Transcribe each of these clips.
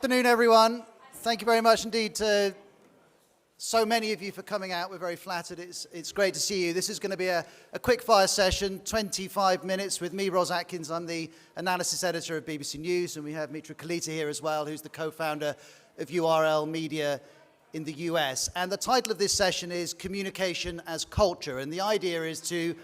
Good afternoon, everyone. Thank you very much indeed to so many of you for coming out. We're very flattered. It's great to see you. This is going to be a quick fire session, 25 minutes with me, Ros Atkins. I'm the analysis editor of BBC News, and we have Mitra Kalita here as well, who's the co-founder of URL Media in the US. And the title of this session is Communication as Culture. And the idea is to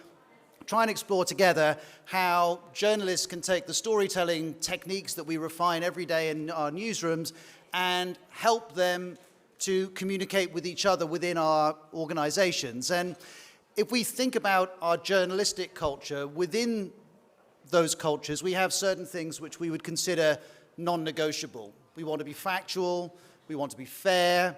try and explore together how journalists can take the storytelling techniques that we refine every day in our newsrooms and help them to communicate with each other within our organizations. And if we think about our journalistic culture, within those cultures, we have certain things which we would consider non-negotiable. We want to be factual, we want to be fair,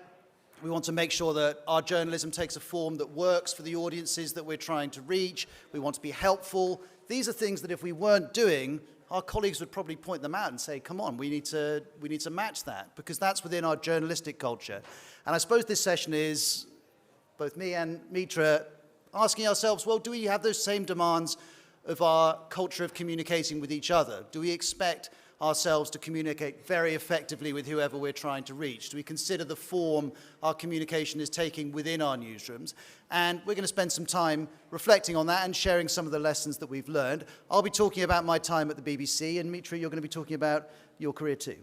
we want to make sure that our journalism takes a form that works for the audiences that we're trying to reach. We want to be helpful. These are things that if we weren't doing, our colleagues would probably point them out and say, come on, we need to match that, because that's within our journalistic culture. And I suppose this session is, both me and Mitra, asking ourselves, well, do we have those same demands of our culture of communicating with each other? Do we expect ourselves to communicate very effectively with whoever we're trying to reach? Do we consider the form our communication is taking within our newsrooms? And we're going to spend some time reflecting on that and sharing some of the lessons that we've learned. I'll be talking about my time at the BBC, and Mitra, you're going to be talking about your career too.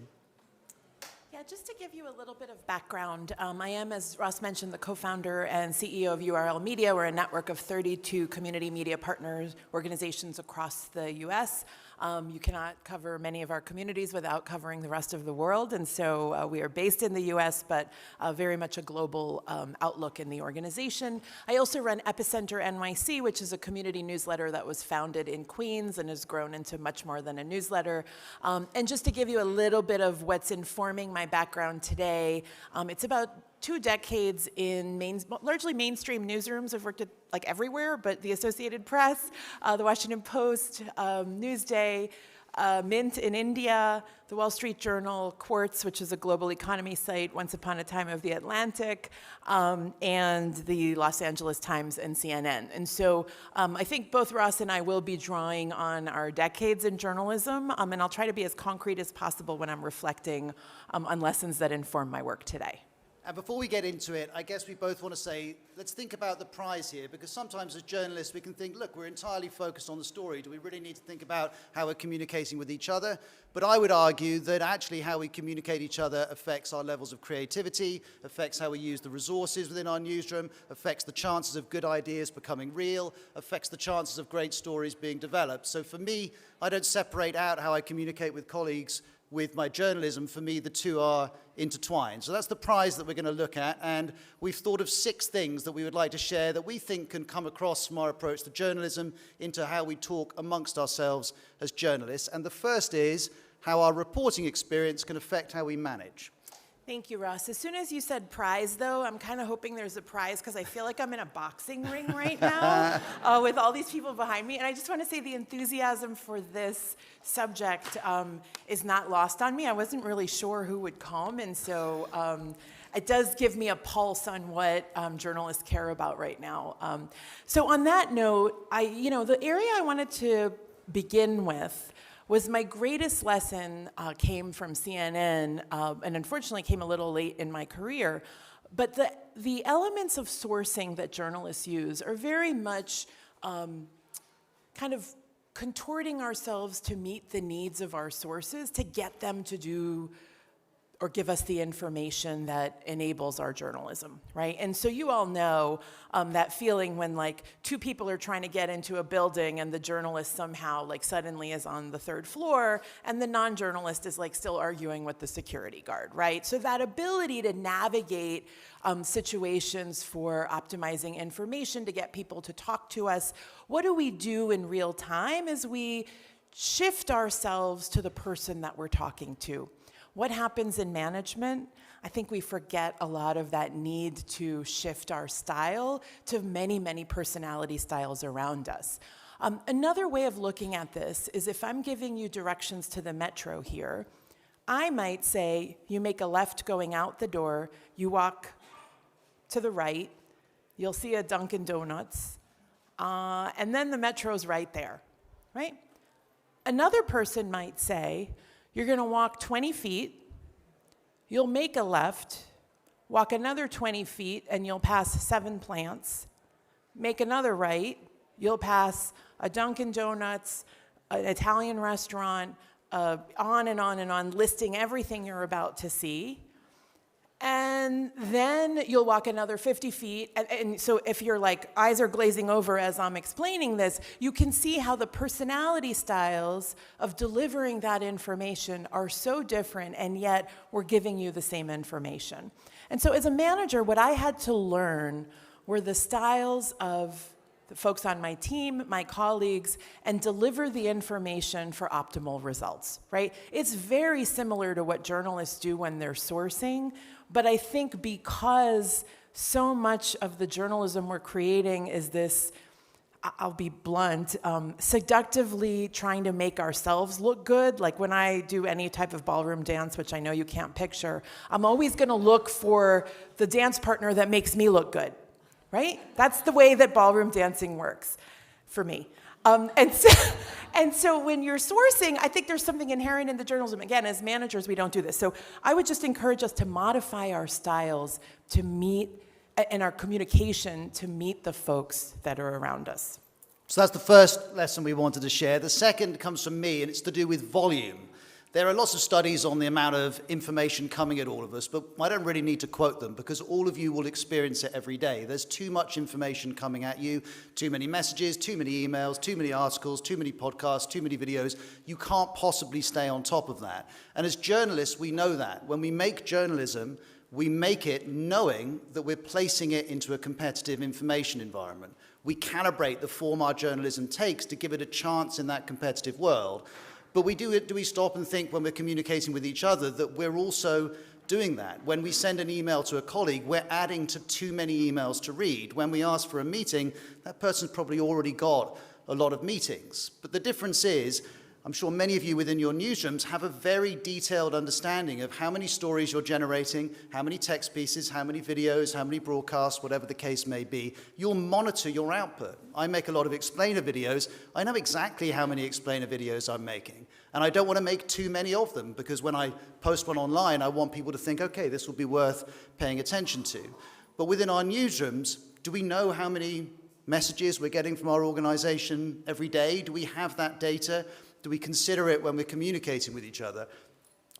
Yeah, just to give you a little bit of background, I am, as Ross mentioned, the co-founder and CEO of URL Media. We're a network of 32 community media partners, organizations across the US. You cannot cover many of our communities without covering the rest of the world, and so we are based in the US, but very much a global outlook in the organization. I also run Epicenter NYC, which is a community newsletter that was founded in Queens and has grown into much more than a newsletter. And just to give you a little bit of what's informing my background today, it's about 2 decades in largely mainstream newsrooms. I've worked at like everywhere, but the Associated Press, the Washington Post, Newsday, Mint in India, the Wall Street Journal, Quartz, which is a global economy site, Once Upon a Time of the Atlantic, and the Los Angeles Times and CNN. And so I think both Ross and I will be drawing on our decades in journalism, and I'll try to be as concrete as possible when I'm reflecting on lessons that inform my work today. And before we get into it, I guess we both want to say, let's think about the prize here, because sometimes as journalists we can think, look, we're entirely focused on the story. Do we really need to think about how we're communicating with each other? But I would argue that actually how we communicate each other affects our levels of creativity, affects how we use the resources within our newsroom, affects the chances of good ideas becoming real, affects the chances of great stories being developed. So for me, I don't separate out how I communicate with colleagues with my journalism. For me, the two are intertwined. So that's the prize that we're going to look at, and we've thought of 6 things that we would like to share that we think can come across from our approach to journalism into how we talk amongst ourselves as journalists. And the first is how our reporting experience can affect how we manage. Thank you, Ross. As soon as you said prize, though, I'm kind of hoping there's a prize, because I feel like I'm in a boxing ring right now with all these people behind me. And I just want to say the enthusiasm for this subject is not lost on me. I wasn't really sure who would come, and so it does give me a pulse on what journalists care about right now. So on that note, the area I wanted to begin with was my greatest lesson came from CNN, and unfortunately came a little late in my career. But the elements of sourcing that journalists use are very much kind of contorting ourselves to meet the needs of our sources, to get them to do or give us the information that enables our journalism, right? And so you all know that feeling when like 2 people are trying to get into a building and the journalist somehow like suddenly is on the 3rd floor and the non-journalist is like still arguing with the security guard, right? So that ability to navigate situations for optimizing information to get people to talk to us, what do we do in real time as we shift ourselves to the person that we're talking to? What happens in management? I think we forget a lot of that need to shift our style to many, many personality styles around us. Another way of looking at this is if I'm giving you directions to the metro here, I might say, you make a left going out the door, you walk to the right, you'll see a Dunkin' Donuts, and then the metro's right there, right? Another person might say, you're going to walk 20 feet, you'll make a left, walk another 20 feet, and you'll pass 7 plants. Make another right, you'll pass a Dunkin' Donuts, an Italian restaurant, on and on and on, listing everything you're about to see. And then you'll walk another 50 feet. And so if you're like, eyes are glazing over as I'm explaining this, you can see how the personality styles of delivering that information are so different, and yet we're giving you the same information. And so as a manager, what I had to learn were the styles of the folks on my team, my colleagues, and deliver the information for optimal results, right? It's very similar to what journalists do when they're sourcing, but I think because so much of the journalism we're creating is this, I'll be blunt, seductively trying to make ourselves look good. Like when I do any type of ballroom dance, which I know you can't picture, I'm always gonna look for the dance partner that makes me look good. Right? That's the way that ballroom dancing works for me. And so when you're sourcing, I think there's something inherent in the journalism. Again, as managers, we don't do this. So I would just encourage us to modify our styles to meet, and our communication to meet the folks that are around us. So that's the first lesson we wanted to share. The second comes from me, and it's to do with volume. There are lots of studies on the amount of information coming at all of us, but I don't really need to quote them because all of you will experience it every day. There's too much information coming at you, too many messages, too many emails, too many articles, too many podcasts, too many videos. You can't possibly stay on top of that. And as journalists, we know that. When we make journalism, we make it knowing that we're placing it into a competitive information environment. We calibrate the form our journalism takes to give it a chance in that competitive world. But do we stop and think when we're communicating with each other that we're also doing that? When we send an email to a colleague, we're adding to too many emails to read. When we ask for a meeting, that person's probably already got a lot of meetings. But the difference is, I'm sure many of you within your newsrooms have a very detailed understanding of how many stories you're generating, how many text pieces, how many videos, how many broadcasts, whatever the case may be. You'll monitor your output. I make a lot of explainer videos. I know exactly how many explainer videos I'm making. And I don't want to make too many of them because when I post one online, I want people to think, okay, this will be worth paying attention to. But within our newsrooms, do we know how many messages we're getting from our organization every day? Do we have that data? Do we consider it when we're communicating with each other?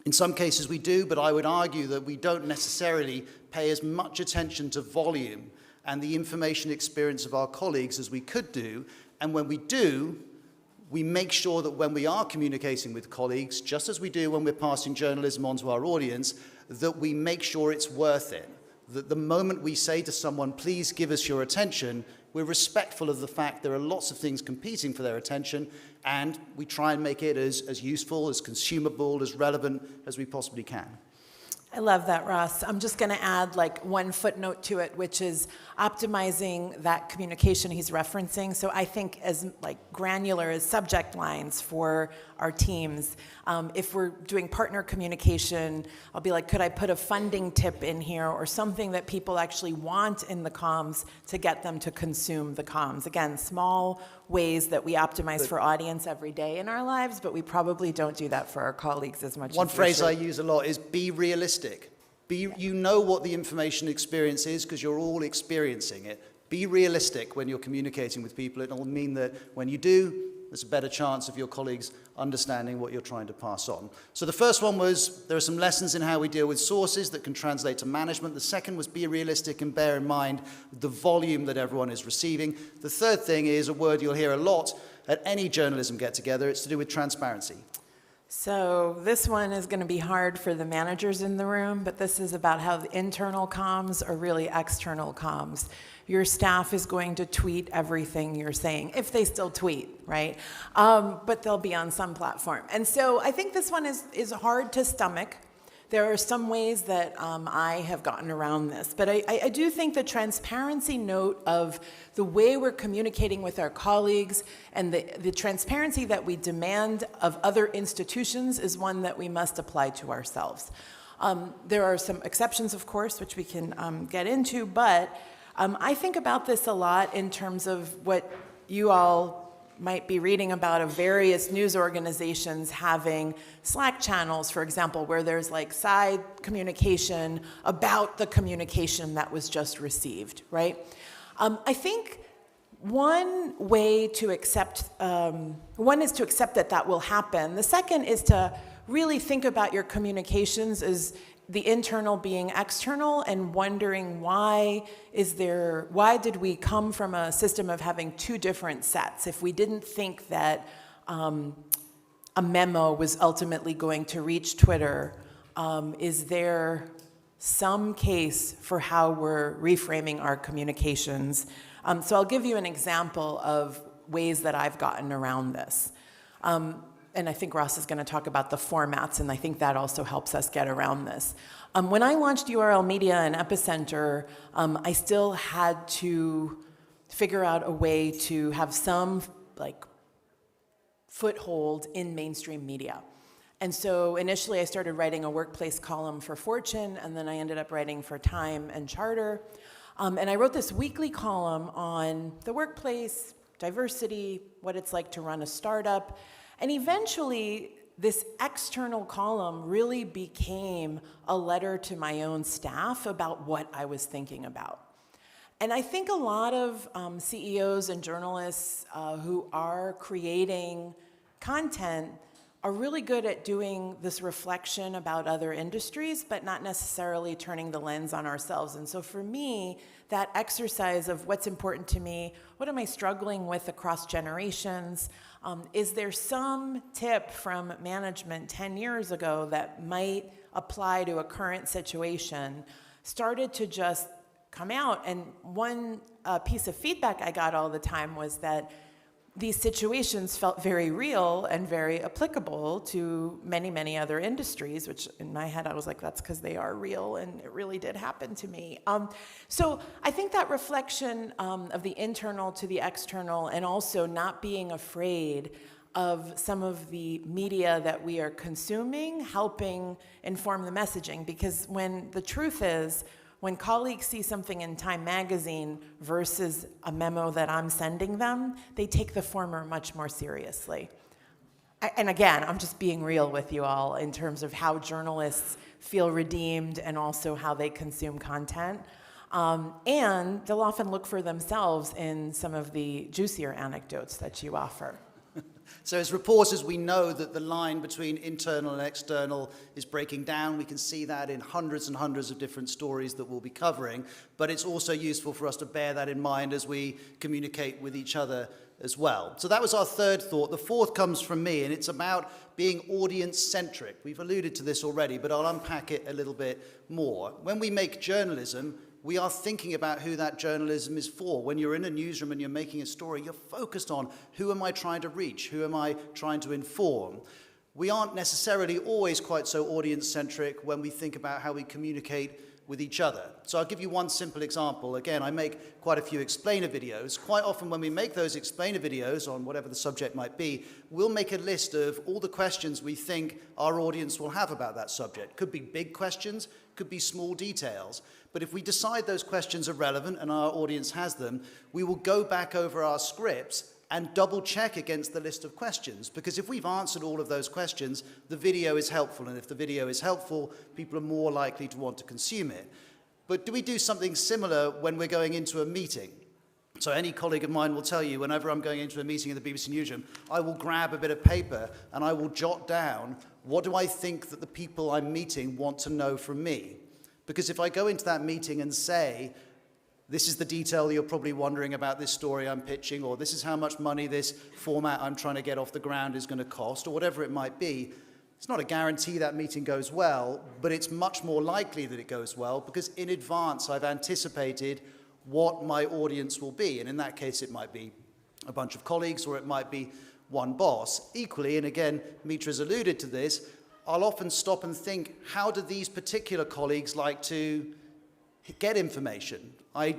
In some cases we do, but I would argue that we don't necessarily pay as much attention to volume and the information experience of our colleagues as we could do. And when we do, we make sure that when we are communicating with colleagues, just as we do when we're passing journalism on to our audience, that we make sure it's worth it. That the moment we say to someone, please give us your attention, we're respectful of the fact there are lots of things competing for their attention, and we try and make it as useful, as consumable, as relevant as we possibly can. I love that, Ross. I'm just going to add like one footnote to it, which is optimizing that communication he's referencing. So I think as like granular as subject lines for our teams. If we're doing partner communication, I'll be like, could I put a funding tip in here or something that people actually want in the comms to get them to consume the comms? Again, small ways that we optimize for audience every day in our lives, but we probably don't do that for our colleagues as much as we should. One phrase I use a lot is be realistic. You know what the information experience is because you're all experiencing it. Be realistic when you're communicating with people. It'll mean that when you do, there's a better chance of your colleagues understanding what you're trying to pass on. So the first one was there are some lessons in how we deal with sources that can translate to management. The second was be realistic and bear in mind the volume that everyone is receiving. The third thing is a word you'll hear a lot at any journalism get-together. It's to do with transparency. So this one is going to be hard for the managers in the room, but this is about how the internal comms are really external comms. Your staff is going to tweet everything you're saying, if they still tweet, right? But they'll be on some platform. And so I think this one is hard to stomach. There are some ways that I have gotten around this, but I do think the transparency note of the way we're communicating with our colleagues and the transparency that we demand of other institutions is one that we must apply to ourselves. There are some exceptions, of course, which we can get into, but I think about this a lot in terms of what you all might be reading about of various news organizations having Slack channels, for example, where there's like side communication about the communication that was just received, right? I think one way to accept, one is to accept that that will happen. The second is to really think about your communications as the internal being external and wondering why did we come from a system of having two different sets if we didn't think that a memo was ultimately going to reach Twitter? Is there some case for how we're reframing our communications? So I'll give you an example of ways that I've gotten around this. And I think Ross is going to talk about the formats, and I think that also helps us get around this. When I launched URL Media and Epicenter, I still had to figure out a way to have some foothold in mainstream media. And so initially I started writing a workplace column for Fortune, and then I ended up writing for Time and Charter. And I wrote this weekly column on the workplace, diversity, what it's like to run a startup. And eventually, this external column really became a letter to my own staff about what I was thinking about. And I think a lot of CEOs and journalists who are creating content are really good at doing this reflection about other industries, but not necessarily turning the lens on ourselves. And so for me, that exercise of what's important to me, what am I struggling with across generations, is there some tip from management 10 years ago that might apply to a current situation, started to just come out. And one piece of feedback I got all the time was that these situations felt very real and very applicable to many, many other industries, which in my head I was like, that's because they are real and it really did happen to me. So I think that reflection of the internal to the external, and also not being afraid of some of the media that we are consuming, helping inform the messaging. Because when the truth is, when colleagues see something in Time magazine versus a memo that I'm sending them, they take the former much more seriously. And again, I'm just being real with you all in terms of how journalists feel redeemed and also how they consume content. And they'll often look for themselves in some of the juicier anecdotes that you offer. So as reporters, we know that the line between internal and external is breaking down. We can see that in hundreds and hundreds of different stories that we'll be covering, but it's also useful for us to bear that in mind as we communicate with each other as well. So that was our third thought. The fourth comes from me, and it's about being audience-centric. We've alluded to this already, but I'll unpack it a little bit more. When we make journalism, we are thinking about who that journalism is for. When you're in a newsroom and you're making a story, you're focused on who am I trying to reach, who am I trying to inform. We aren't necessarily always quite so audience-centric when we think about how we communicate with each other. So I'll give you one simple example. Again, I make quite a few explainer videos. Quite often when we make those explainer videos on whatever the subject might be, we'll make a list of all the questions we think our audience will have about that subject. Could be big questions, could be small details. But if we decide those questions are relevant and our audience has them, we will go back over our scripts and double check against the list of questions. Because if we've answered all of those questions, the video is helpful. And if the video is helpful, people are more likely to want to consume it. But do we do something similar when we're going into a meeting? So any colleague of mine will tell you, whenever I'm going into a meeting in the BBC Newsroom, I will grab a bit of paper and I will jot down, what do I think that the people I'm meeting want to know from me? Because if I go into that meeting and say, this is the detail you're probably wondering about this story I'm pitching, or this is how much money this format I'm trying to get off the ground is going to cost, or whatever it might be, it's not a guarantee that meeting goes well, but it's much more likely that it goes well because in advance I've anticipated what my audience will be. And in that case, it might be a bunch of colleagues or it might be one boss. Equally, and again, Mitra's alluded to this, I'll often stop and think, how do these particular colleagues like to get information? A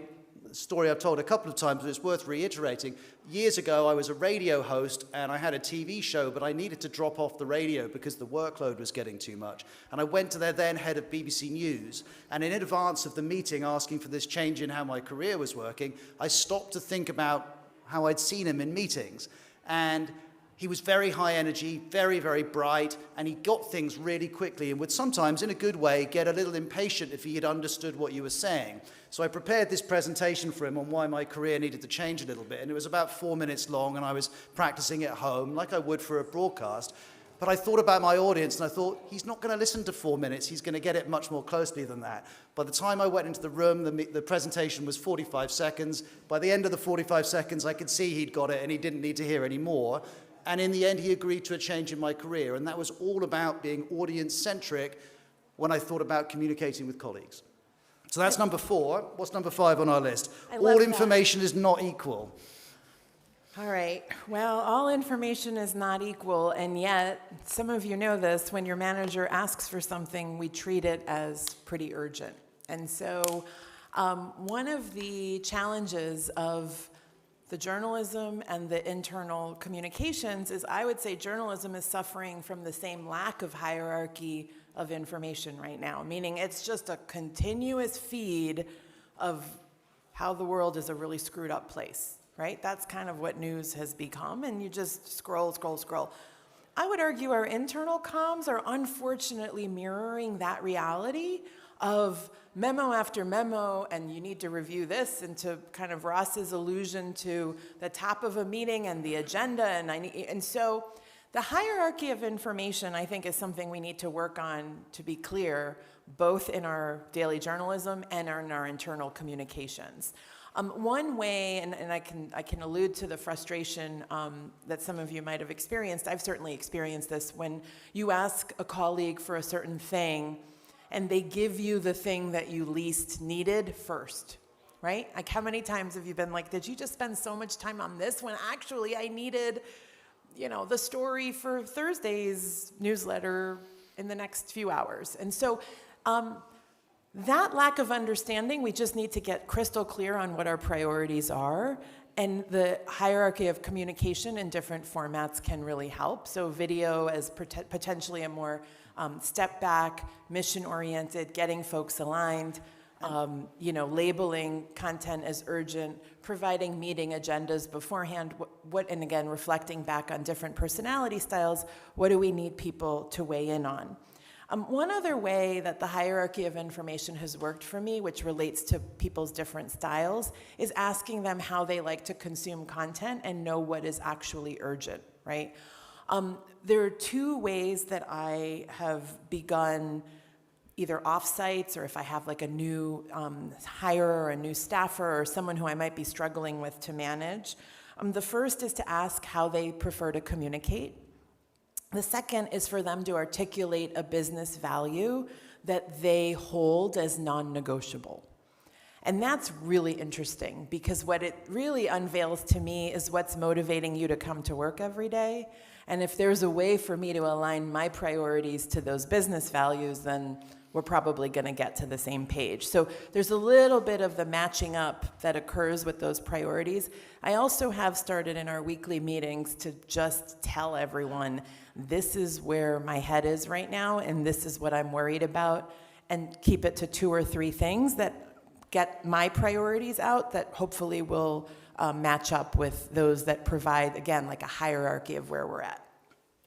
story I've told a couple of times, but it's worth reiterating. Years ago, I was a radio host and I had a TV show, but I needed to drop off the radio because the workload was getting too much. And I went to their then head of BBC News, and in advance of the meeting asking for this change in how my career was working, I stopped to think about how I'd seen him in meetings. And he was very high energy, very, very bright, and he got things really quickly and would sometimes, in a good way, get a little impatient if he had understood what you were saying. So I prepared this presentation for him on why my career needed to change a little bit, and it was about 4 minutes long, and I was practicing at home like I would for a broadcast. But I thought about my audience, and I thought, he's not going to listen to 4 minutes. He's going to get it much more closely than that. By the time I went into the room, the presentation was 45 seconds. By the end of the 45 seconds, I could see he'd got it, and he didn't need to hear any more. And in the end, he agreed to a change in my career. And that was all about being audience-centric when I thought about communicating with colleagues. So that's number 4. What's number 5 on our list? All information is not equal. All right. Well, all information is not equal, and yet, some of you know this, when your manager asks for something, we treat it as pretty urgent. And so one of the challenges of the journalism and the internal communications is, I would say, journalism is suffering from the same lack of hierarchy of information right now, meaning it's just a continuous feed of how the world is a really screwed up place, right? That's kind of what news has become, and you just scroll, scroll, scroll. I would argue our internal comms are unfortunately mirroring that reality of memo after memo, and you need to review this, and to kind of Ross's allusion to the top of a meeting and the agenda, and so the hierarchy of information, I think, is something we need to work on, to be clear, both in our daily journalism and in our internal communications. One way, and I can allude to the frustration that some of you might have experienced. I've certainly experienced this when you ask a colleague for a certain thing, and they give you the thing that you least needed first, right? Like, how many times have you been like, did you just spend so much time on this when actually I needed, the story for Thursday's newsletter in the next few hours? And so that lack of understanding, we just need to get crystal clear on what our priorities are, and the hierarchy of communication in different formats can really help. So video as potentially a more step back, mission-oriented, getting folks aligned, labeling content as urgent, providing meeting agendas beforehand, and again, reflecting back on different personality styles, what do we need people to weigh in on? One other way that the hierarchy of information has worked for me, which relates to people's different styles, is asking them how they like to consume content and know what is actually urgent, right? There are 2 ways that I have begun, either off-sites, or if I have like a new hire or a new staffer or someone who I might be struggling with to manage. The first is to ask how they prefer to communicate. The second is for them to articulate a business value that they hold as non-negotiable. And that's really interesting, because what it really unveils to me is what's motivating you to come to work every day. And if there's a way for me to align my priorities to those business values, then we're probably going to get to the same page. So there's a little bit of the matching up that occurs with those priorities. I also have started in our weekly meetings to just tell everyone, this is where my head is right now, and this is what I'm worried about, and keep it to 2 or 3 things that get my priorities out that hopefully will match up with those that provide, again, like a hierarchy of where we're at.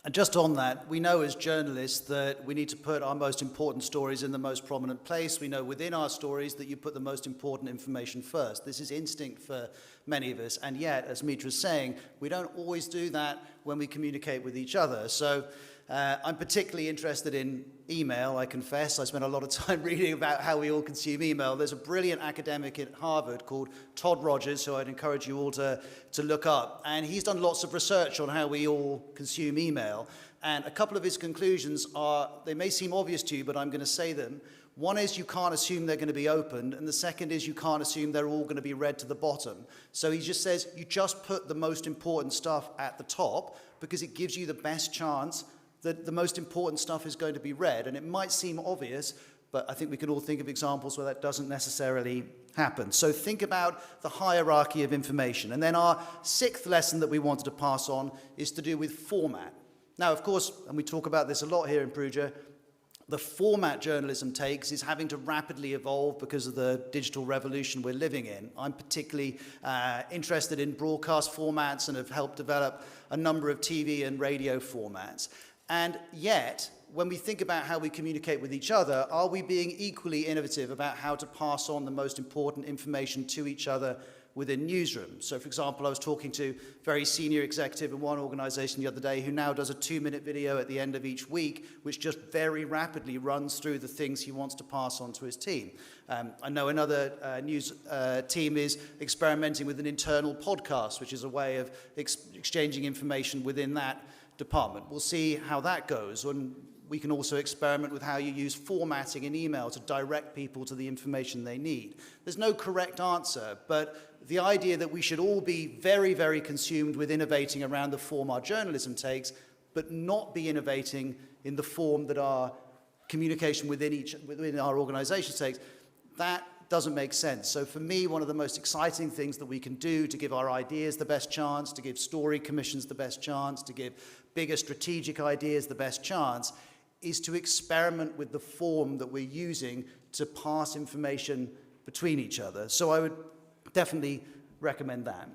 And just on that, we know as journalists that we need to put our most important stories in the most prominent place. We know within our stories that you put the most important information first. This is instinct for many of us. And yet, as Mitra's saying, we don't always do that when we communicate with each other. So I'm particularly interested in email, I confess. I spent a lot of time reading about how we all consume email. There's a brilliant academic at Harvard called Todd Rogers, who I'd encourage you all to look up. And he's done lots of research on how we all consume email. And a couple of his conclusions are, they may seem obvious to you, but I'm going to say them. One is you can't assume they're going to be opened, and the second is you can't assume they're all going to be read to the bottom. So he just says you just put the most important stuff at the top because it gives you the best chance that the most important stuff is going to be read. And it might seem obvious, but I think we can all think of examples where that doesn't necessarily happen. So think about the hierarchy of information. And then our 6th lesson that we wanted to pass on is to do with format. Now, of course, and we talk about this a lot here in Perugia, the format journalism takes is having to rapidly evolve because of the digital revolution we're living in. I'm particularly interested in broadcast formats and have helped develop a number of TV and radio formats. And yet, when we think about how we communicate with each other, are we being equally innovative about how to pass on the most important information to each other within newsrooms? So, for example, I was talking to a very senior executive in one organization the other day who now does a 2-minute video at the end of each week, which just very rapidly runs through the things he wants to pass on to his team. I know another news team is experimenting with an internal podcast, which is a way of exchanging information within that department. We'll see how that goes. And we can also experiment with how you use formatting in email to direct people to the information they need. There's no correct answer, but the idea that we should all be very, very consumed with innovating around the form our journalism takes, but not be innovating in the form that our communication within our organization takes, that doesn't make sense. So for me, one of the most exciting things that we can do to give our ideas the best chance, to give story commissions the best chance, to give bigger strategic ideas the best chance, is to experiment with the form that we're using to pass information between each other. So I would definitely recommend that.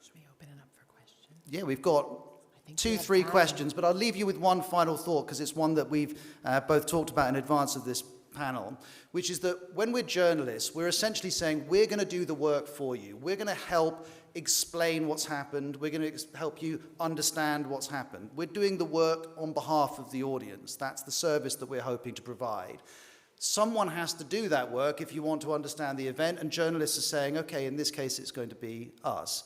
Should we open it up for questions? Yeah, we've got 2-3 questions, but I'll leave you with one final thought, because it's one that we've both talked about in advance of this panel, which is that when we're journalists, we're essentially saying we're going to do the work for you. We're going to help explain what's happened. We're going to help you understand what's happened. We're doing the work on behalf of the audience. That's the service that we're hoping to provide. Someone has to do that work if you want to understand the event, and journalists are saying, okay, in this case, it's going to be us.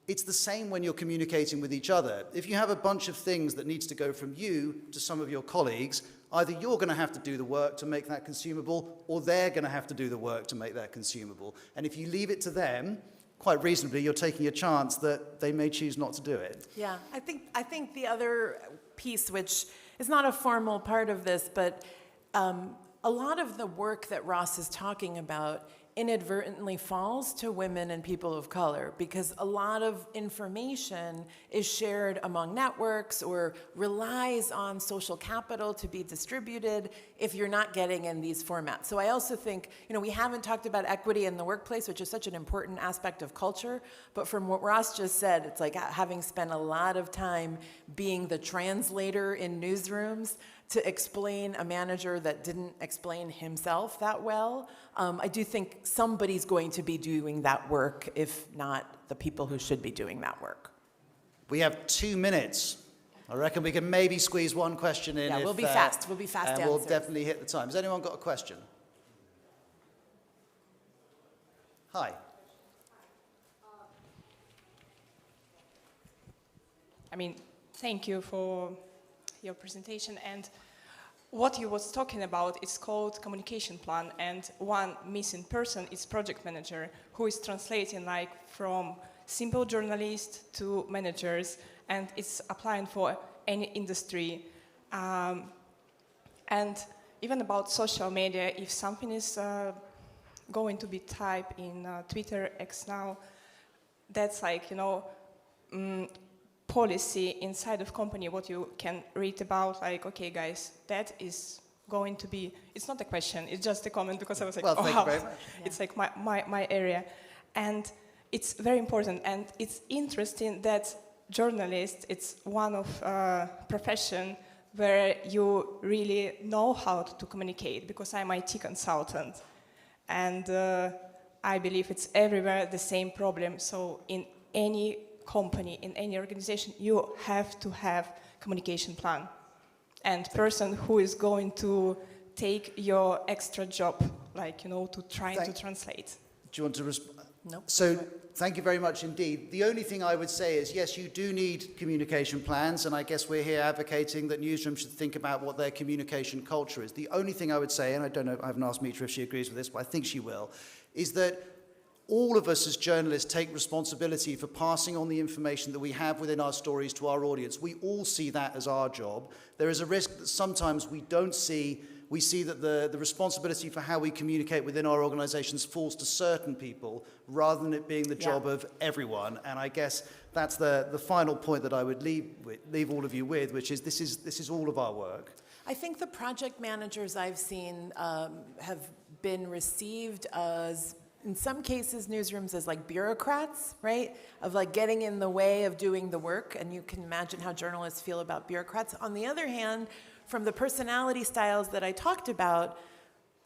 It's the same when you're communicating with each other. If you have a bunch of things that needs to go from you to some of your colleagues, either you're going to have to do the work to make that consumable, or they're going to have to do the work to make that consumable. And if you leave it to them, quite reasonably, you're taking a chance that they may choose not to do it. Yeah, I think the other piece, which is not a formal part of this, but a lot of the work that Ros is talking about inadvertently falls to women and people of color, because a lot of information is shared among networks or relies on social capital to be distributed if you're not getting in these formats. So I also think, we haven't talked about equity in the workplace, which is such an important aspect of culture, but from what Ros just said, it's like having spent a lot of time being the translator in newsrooms to explain a manager that didn't explain himself that well. I do think somebody's going to be doing that work, if not the people who should be doing that work. We have 2 minutes. I reckon we can maybe squeeze one question in. Yeah, we'll be fast. We'll be fast and answers. we'll definitely hit the time. Has anyone got a question? Hi. Thank you for your presentation, and what you was talking about is called communication plan, and one missing person is project manager, who is translating from simple journalist to managers, and it's applying for any industry. And even about social media, if something is going to be typed in Twitter, X now, that's policy inside of company, what you can read about, okay guys, that is going to be, it's not a question, it's just a comment, because I was like, well, thank you very much. It's like my area. And it's very important, and it's interesting that journalist, it's one of profession where you really know how to communicate, because I'm IT consultant, and I believe it's everywhere the same problem. So in any company, in any organization, you have to have communication plan, and person who is going to take your extra job, to try to translate. Do you want to respond? No. So thank you very much indeed. The only thing I would say is, yes, you do need communication plans, and I guess we're here advocating that newsrooms should think about what their communication culture is. The only thing I would say, and I don't know, I haven't asked Mitra if she agrees with this, but I think she will, is that all of us as journalists take responsibility for passing on the information that we have within our stories to our audience. We all see that as our job. There is a risk that sometimes we don't see. We see that the responsibility for how we communicate within our organizations falls to certain people rather than it being the job of everyone. And I guess that's the final point that I would leave all of you with, which is this is all of our work. I think the project managers I've seen have been received as, in some cases, newsrooms as like bureaucrats, right? Of like getting in the way of doing the work, and you can imagine how journalists feel about bureaucrats. On the other hand, from the personality styles that I talked about,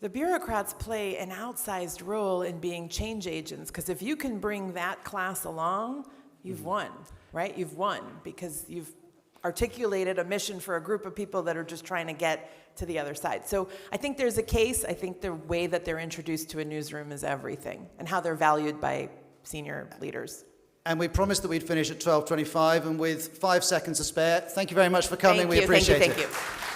the bureaucrats play an outsized role in being change agents, because if you can bring that class along, you've won, right? You've won, because you've articulated a mission for a group of people that are just trying to get to the other side. So I think there's a case. I think the way that they're introduced to a newsroom is everything, and how they're valued by senior leaders. And we promised that we'd finish at 12:25, and with 5 seconds to spare, thank you very much for coming. We appreciate it. Thank you.